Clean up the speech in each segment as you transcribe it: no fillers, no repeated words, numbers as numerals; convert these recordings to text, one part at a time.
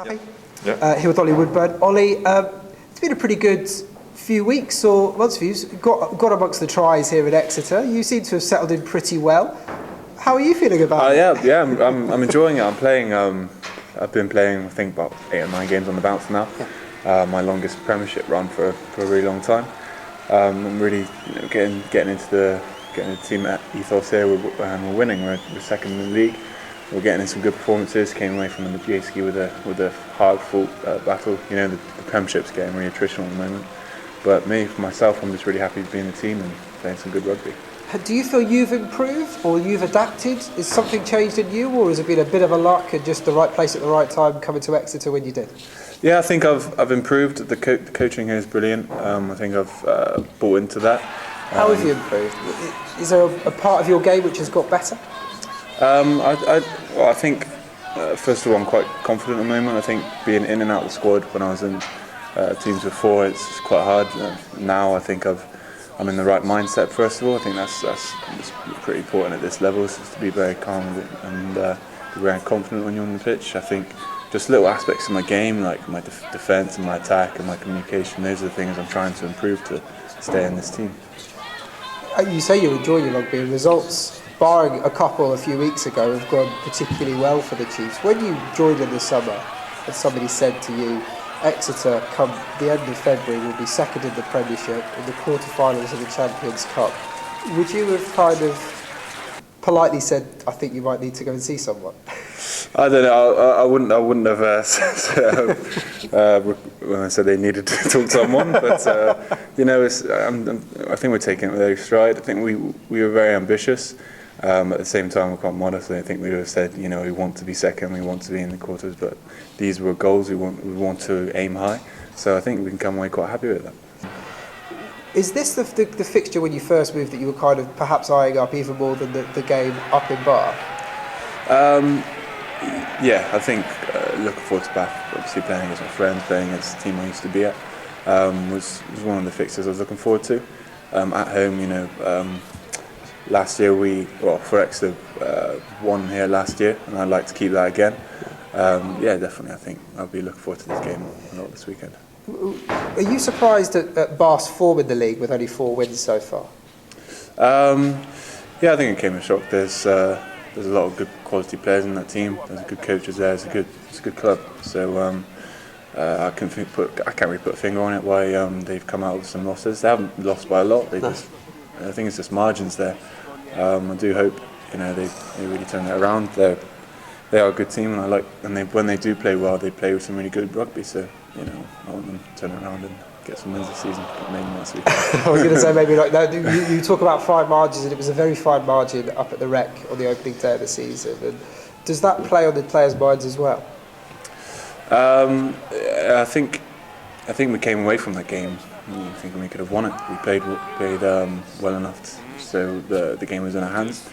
Happy? Yeah. Here with Olly Woodburn. Olly, it's been a pretty good few weeks or months for you. Got amongst the tries here at Exeter. You seem to have settled in pretty well. How are you feeling about it? Yeah, I'm enjoying it. I'm playing. I've been playing, I think, about 8 or 9 games on the bounce now. Yeah. My longest Premiership run for a really long time. I'm really getting into the team ethos here. We're winning. We're second in the league. We're getting in some good performances. Came away from the GA ski with a hard-fought battle. The Premiership's getting really attritional at the moment. But for myself, I'm just really happy to be in the team and playing some good rugby. Do you feel you've improved or you've adapted? Is something changed in you, or has it been a bit of a luck and just the right place at the right time coming to Exeter when you did? Yeah, I think I've improved. The coaching here is brilliant. I think I've bought into that. How have you improved? Is there a part of your game which has got better? I think first of all, I'm quite confident at the moment. I think being in and out of the squad when I was in teams before, it's quite hard. Now I think I'm in the right mindset. First of all, I think that's pretty important at this level, is to be very calm and be very confident when you're on the pitch. I think just little aspects of my game, like my defence and my attack and my communication, those are the things I'm trying to improve to stay in this team. You say you're enjoying your rugby, and results, barring a couple a few weeks ago, have gone particularly well for the Chiefs. When you joined in the summer and somebody said to you, Exeter, come the end of February, will be second in the Premiership in the quarterfinals of the Champions Cup, would you have kind of politely said, I think you might need to go and see someone? I don't know. I wouldn't have when I said they needed to talk to someone. But I think we're taking it with very stride. I think we were very ambitious. At the same time, we're quite modest. I think we would have said, we want to be second, we want to be in the quarters, but these were goals we want to aim high. So I think we can come away quite happy with that. Is this the fixture when you first moved that you were kind of perhaps eyeing up even more than the game up in Bath? Yeah, I think looking forward to Bath, obviously playing against my friends, playing against the team I used to be at, was one of the fixtures I was looking forward to. At home, last year for Exeter won here last year, and I'd like to keep that again. Yeah, definitely. I think I'll be looking forward to this game a lot this weekend. Are you surprised at Bath's form in the league with only 4 wins so far? Yeah, I think it came as a shock. There's a lot of good quality players in that team. There's good coaches there. It's a good club. So I can't really put a finger on it why they've come out with some losses. They haven't lost by a lot. I think it's just margins there. I do hope they really turn that around. They are a good team, and when they do play well, they play with some really good rugby. So I want them to turn it around and get some wins this season, maybe next week. I was going to say maybe like that. You talk about fine margins, and it was a very fine margin up at the Rec on the opening day of the season. And does that play on the players' minds as well? I think we came away from that game thinking we could have won it. We played well enough, so the game was in our hands.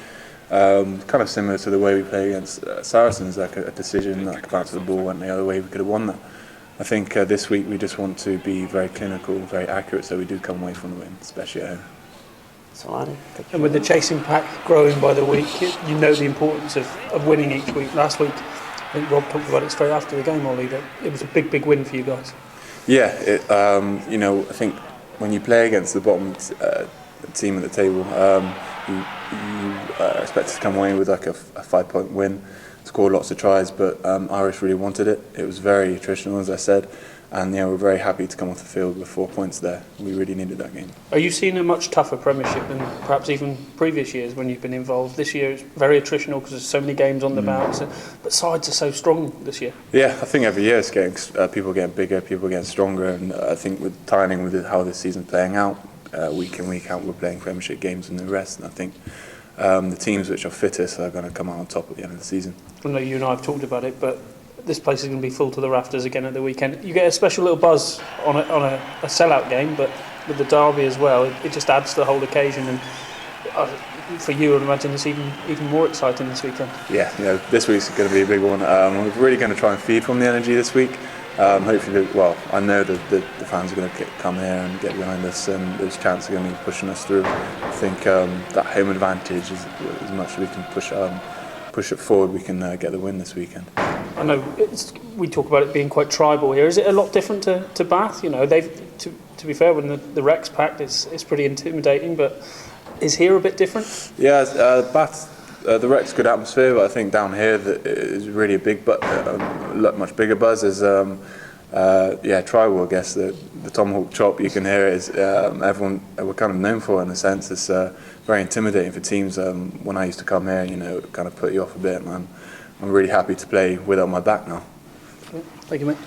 Kind of similar to the way we played against Saracens, like a decision, like a bounce of the ball went the other way, we could have won that. I think this week we just want to be very clinical, very accurate, so we do come away from the win, especially at home. And with the chasing pack growing by the week, you know the importance of winning each week. Last week, I think Rob talked about it straight after the game, Ollie, that it was a big win for you guys. Yeah, I think when you play against the bottom team at the table, you expect to come away with like a 5-point win, score lots of tries, but Irish really wanted it. It was very attritional, as I said, and we're very happy to come off the field with 4 points there. We really needed that game. Are you seeing a much tougher Premiership than perhaps even previous years when you've been involved? This year it's very attritional because there's so many games on the bounce, but sides are so strong this year. Yeah, I think every year it's getting people getting bigger, people getting stronger, and I think with timing with how this season's playing out, week in, week out, we're playing Premiership games and the rest, and I think the teams which are fittest are going to come out on top at the end of the season. I know you and I have talked about it, but this place is going to be full to the rafters again at the weekend. You get a special little buzz on a sellout game, but with the derby as well, it just adds to the whole occasion. And for you, I'd imagine it's even more exciting this weekend. Yeah, this week's going to be a big one. We're really going to try and feed from the energy this week. Hopefully, I know that the fans are going to come here and get behind us, and those chants are going to be pushing us through. I think that home advantage is as much as we can push push it forward, we can get the win this weekend. I know we talk about it being quite tribal here. Is it a lot different to Bath? You know, to be fair, when the Rex packed, it's pretty intimidating, but is here a bit different? Yeah, Bath, the Rec's good atmosphere, but I think down here is really a big, but much bigger buzz. Is tribal, I guess. The tomahawk chop, you can hear it. Is everyone we're kind of known for in a sense. It's very intimidating for teams. When I used to come here, you know, it kind of put you off a bit, man. I'm really happy to play without my back now. Thank you, mate.